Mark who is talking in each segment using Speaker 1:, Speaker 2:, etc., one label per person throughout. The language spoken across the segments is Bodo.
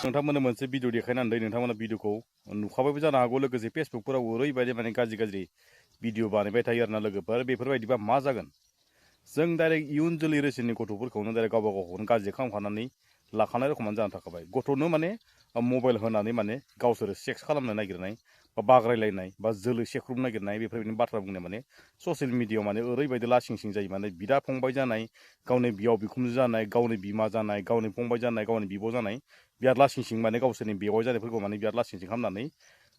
Speaker 1: नोंथांमोननो मोनसे भिडिअ देखायनानै नोंथांमोना भिडिअखौ नुखाबायबो जानो हागौ लोगोसे फेसबुकफोराव ओरैबायदि माने गाज्रि भिडिअ बानायबाय थायो आरोना लोगोफोर बेफोरबायदिबा मा जागोन जों डाइरेक्ट इयुन जोलै रोसिनि गथ'फोरखौनो डाइरेक्ट गावबा गावखौनो गाज्रि खालामखानानै लाखानाय रखमानो जाना थाखाबाय गथ'नो माने मबाइल होनानै माने गावसोरो सेक्स खालामनो नागिरनाय बा बाग्रायलायनाय बा जोलै सेख्रुब नागिरनाय बेफोरबायदिनो बाथ्रा बुंनाय माने ससियेल मिडियायाव माने ओरैबायदि लासिं सिं जायो माने बिदा फंबाय जानाय गावनि बिहाव बिखुनजो जानाय गावनि बिमा जानाय गावनि फंबाय जानाय गावनि बिब' जानाय बिराद लासिं सिं माने गावसोरनि बेवाइ जानायफोरखौ माने बिराद लासिं सिं खालामनानै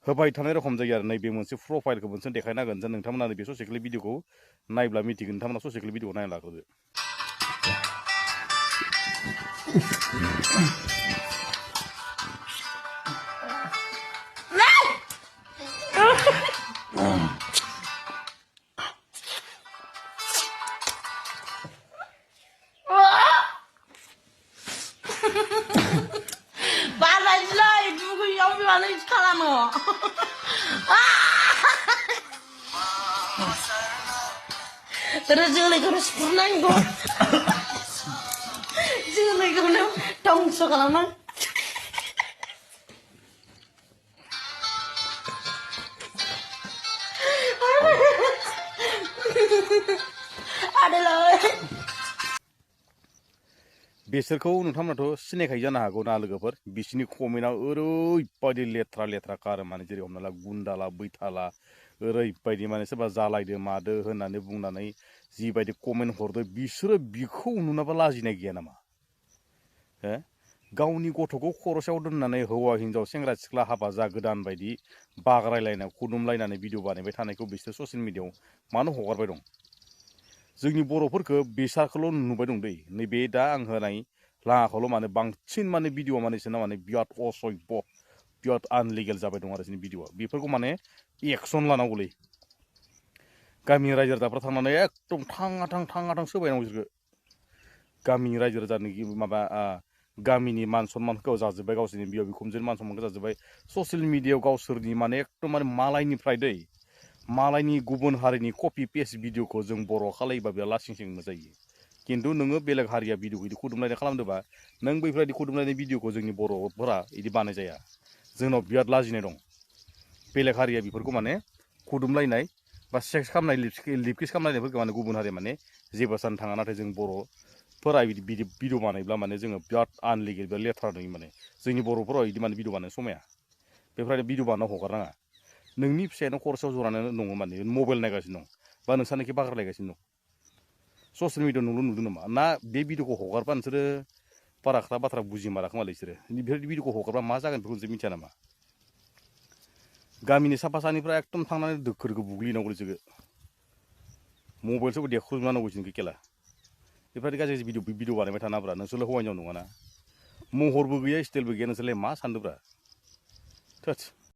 Speaker 1: होबाय थानाय रखम जायो आरो नैबे मोनसे प्रफाइलखौ मोनसे देखायनांगोन जे नोंथांमोना बे ससियेल भिडिअखौ नायब्ला मिथिगोन नोंथांमोना ससियेल भिडिअखौ नायना लाग्रोदो
Speaker 2: Balaylah, ibu yang mana sekarang no? Terus jeli terus pernah itu, jeli kena tong sekarang man. Adalah.
Speaker 1: बेसोरखौ नोंथांमोनाथ' सिनायखायो जानो हागौ ना लोगोफोर बिसिनि कमेन्टआ ओरैबायदि लेथ्रा कारो माने जेरै हमना ला गुन्दाला बैथाला ओरैबायदि माने सोरबा जालायदो मादो होननानै बुंनानै जिबायदि कमेन्ट हरदो बिसोरो बिखौ नुनाबा लाजिनाय गैया नामा हो गावनि गथ'खौ खर'सायाव दोननानै हौवा हिनजाव सेंग्रा सिख्ला हाबा जा गोदान बायदि बाग्रायलायनाय खुदुमलायनानै भिडिअ बानायबाय थानायखौ बिसोर ससियेल मिडियायाव मानो हगारबाय दं जोंनि बर'फोरखौ बिसाखौल' नुबाय दं दै नैबे दा आं होनाय लाङाखौल' माने बांसिन माने भिडिअ माने बिसोरना माने बिराद असभ्य बिराद आनलिगेल जाबाय दं आरो जोंनि भिडिअआ बेफोरखौ माने एक्सन लानांगौलै गामिनि रायजो राजाफ्रा थांनानै एकदम थाङा थां सोबायनांगौ बिसोरखौ गामिनि रायजो राजानि माबा गामिनि मान सन्मानखौ जाजोब्बाय गावसोरनि बिहाव बिखुनजोनि मान सन्मानखौ जाजोब्बाय ससियेल मिडियायाव गावसोरनि माने एकदम माने मालायनिफ्राय दै मालायनि गुबुन हारिनि कपि पेस्ट भिडिअखौ जों बर' खालायोबा बिराद लासिं सिं जायो खिन्थु नोङो बेलेग हारिया भिडिअखौ बिदि खुदुमलायनाय खालामदोंबा नों बैफोरबायदि खुदुमलायनाय भिडिअखौ जोंनि बर'फोरा बिदि बानाय जाया जोंनाव बिराद लाजिनाय दं बेलेग हारिया बेफोरखौ माने खुदुमलायनाय बा सेक्स खालामनाय लिपकिस खालामलायनायफोरखौ माने गुबुन हारिया माने जेबो जानो थाङा नाथाय जों बर'फोरा बिदि भिडिअ बानायब्ला माने जोङो बिराद आनलिगेल बिराद लेथ्रा नुयो माने जोंनि बर'फोरा बिदि माने भिडिअ बानायनो समाया बेफोरबायदि भिडिअ बानायना हगारनाङा नोंनि फिसायानो खरसायाव जरानानै दङ माने मबाइल नायगासिनो दं बा नोंसानोखि बाग्रायलायगासिनो दं ससियेल मिडियायाव नोंल' नुदों नामा ना बे भिडिअखौ हगारबा नोंसोरो बारा खोथा बाथ्रा बुजिमाराखोमालै बिसोरो बेफोर भिडिअखौ हगारबा मा जागोन बेखौ नोंसोर मिथिया नामा गामिनि साफा सानैफ्रा एकदम थांनानै दोखोरखौ बुग्लिनांगौ बिसोरखौ मबाइलसोबो देख्रुबना नांगौ बिसोरखौ खेला बेफोरबायदि गाज्रि भिडिअ बानायबाय थानाब्रा नोंसोरल' हौवा हिनजाव नङाना महरबो गैया स्टाइलबो गैया नोंसोरलाय मा सान्दोंब्रा थोथ